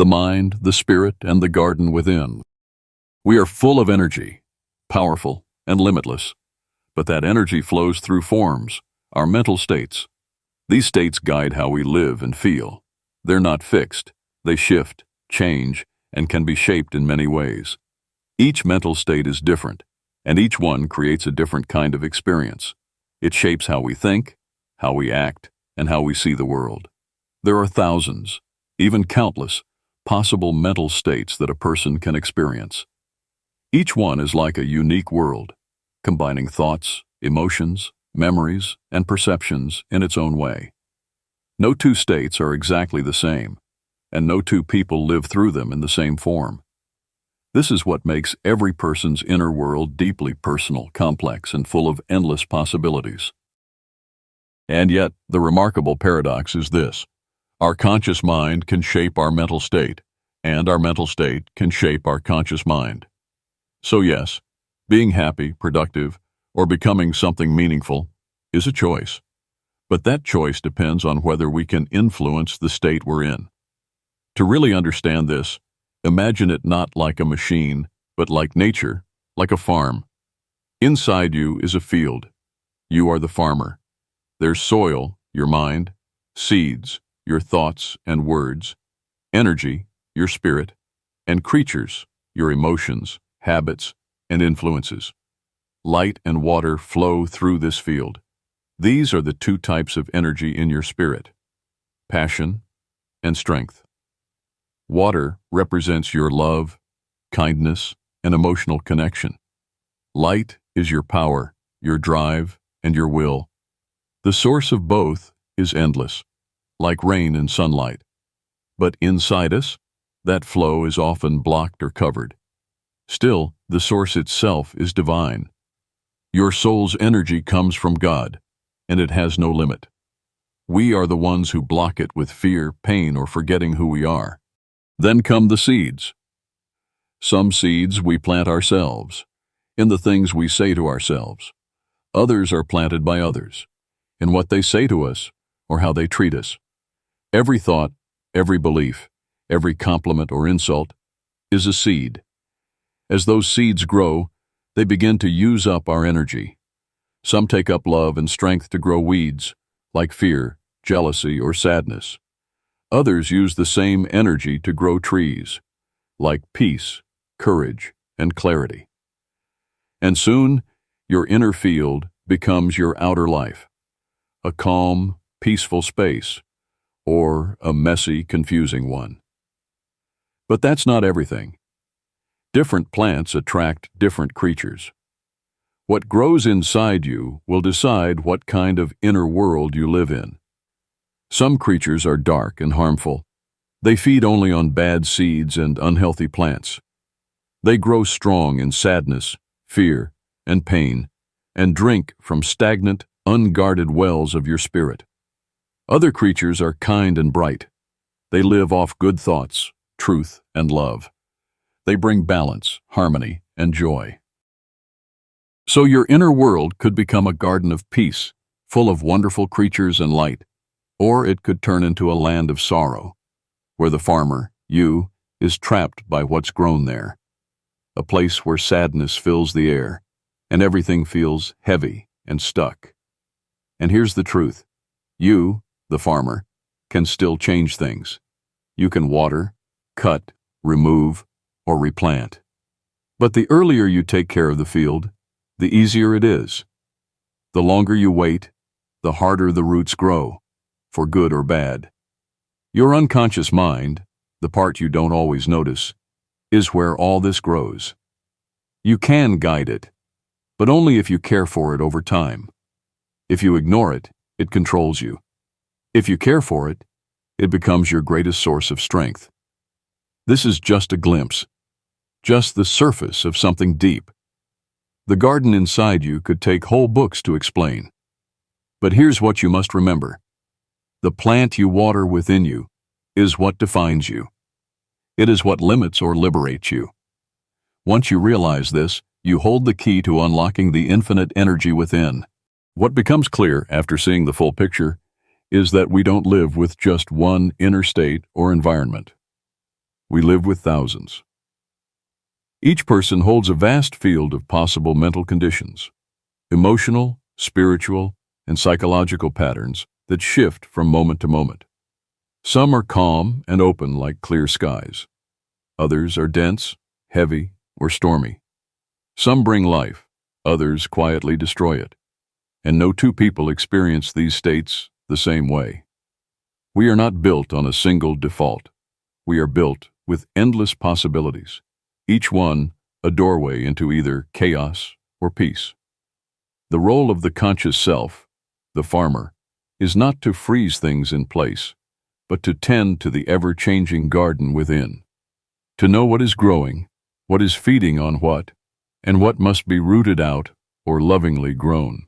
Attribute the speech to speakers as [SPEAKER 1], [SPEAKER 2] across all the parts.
[SPEAKER 1] the mind, the spirit, and the garden within. We are full of energy, powerful and limitless, but that energy flows through forms, our mental states. These states guide how we live and feel. They're not fixed. They shift, change, and can be shaped in many ways. Each mental state is different, and each one creates a different kind of experience. It shapes how we think, how we act, and how we see the world. There are thousands, even countless, possible mental states that a person can experience. Each one is like a unique world, combining thoughts, emotions, memories, and perceptions in its own way. No two states are exactly the same, and no two people live through them in the same form. This is what makes every person's inner world deeply personal, complex, and full of endless possibilities. And yet, the remarkable paradox is this: our conscious mind can shape our mental state, and our mental state can shape our conscious mind. So yes, being happy, productive, or becoming something meaningful is a choice. But that choice depends on whether we can influence the state we're in. To really understand this, imagine it not like a machine, but like nature, like a farm. Inside you is a field. You are the farmer. There's soil, your mind, seeds, your thoughts and words, energy, your spirit, and creatures, your emotions, habits, and influences. Light and water flow through this field. These are the two types of energy in your spirit: passion and strength. Water represents your love, kindness, and emotional connection. Light is your power, your drive, and your will. The source of both is endless, like rain and sunlight. But inside us, that flow is often blocked or covered. Still, the source itself is divine. Your soul's energy comes from God, and it has no limit. We are the ones who block it with fear, pain, or forgetting who we are. Then come the seeds. Some seeds we plant ourselves, in the things we say to ourselves. Others are planted by others, in what they say to us or how they treat us. Every thought, every belief, every compliment or insult is a seed. As those seeds grow, they begin to use up our energy. Some take up love and strength to grow weeds, like fear, jealousy, or sadness. Others use the same energy to grow trees, like peace, courage, and clarity. And soon, your inner field becomes your outer life, a calm, peaceful space, or a messy, confusing one. But that's not everything. Different plants attract different creatures. What grows inside you will decide what kind of inner world you live in. Some creatures are dark and harmful. They feed only on bad seeds and unhealthy plants. They grow strong in sadness, fear, and pain, and drink from stagnant, unguarded wells of your spirit. Other creatures are kind and bright. They live off good thoughts, truth, and love. They bring balance, harmony, and joy. So your inner world could become a garden of peace, full of wonderful creatures and light, or it could turn into a land of sorrow, where the farmer, you, is trapped by what's grown there. A place where sadness fills the air, and everything feels heavy and stuck. And here's the truth. You, the farmer, can still change things. You can water, cut, remove, or replant. But the earlier you take care of the field, the easier it is. The longer you wait, the harder the roots grow, for good or bad. Your unconscious mind, the part you don't always notice, is where all this grows. You can guide it, but only if you care for it over time. If you ignore it, it controls you. If you care for it, it becomes your greatest source of strength. This is just a glimpse, just the surface of something deep. The garden inside you could take whole books to explain. But here's what you must remember. The plant you water within you is what defines you. It is what limits or liberates you. Once you realize this, you hold the key to unlocking the infinite energy within. What becomes clear after seeing the full picture is that we don't live with just one inner state or environment. We live with thousands. Each person holds a vast field of possible mental conditions, emotional, spiritual, and psychological patterns that shift from moment to moment. Some are calm and open like clear skies. Others are dense, heavy, or stormy. Some bring life, others quietly destroy it. And no two people experience these states the same way. We are not built on a single default. We are built with endless possibilities, each one a doorway into either chaos or peace. The role of the conscious self, the farmer, is not to freeze things in place, but to tend to the ever-changing garden within, to know what is growing, what is feeding on what, and what must be rooted out or lovingly grown.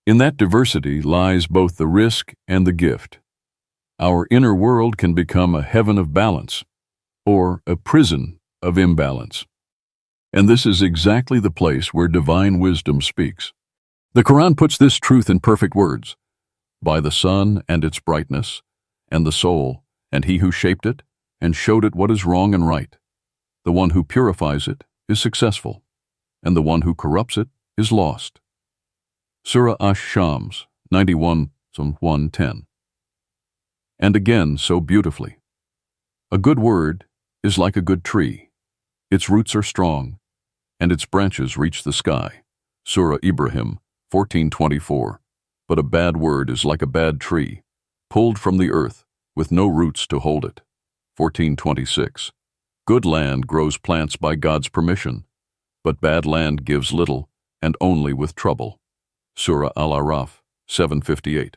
[SPEAKER 1] In that diversity lies both the risk and the gift. Our inner world can become a heaven of balance, or a prison of imbalance. And this is exactly the place where divine wisdom speaks. The Quran puts this truth in perfect words. By the sun and its brightness, and the soul, and he who shaped it, and showed it what is wrong and right. The one who purifies it is successful, and the one who corrupts it is lost. Surah Ash-Shams, 91:110. And again so beautifully. A good word is like a good tree. Its roots are strong, and its branches reach the sky. Surah Ibrahim, 14:24. But a bad word is like a bad tree, pulled from the earth, with no roots to hold it. 14:26. Good land grows plants by God's permission, but bad land gives little, and only with trouble. Surah Al-Araf, 7:58.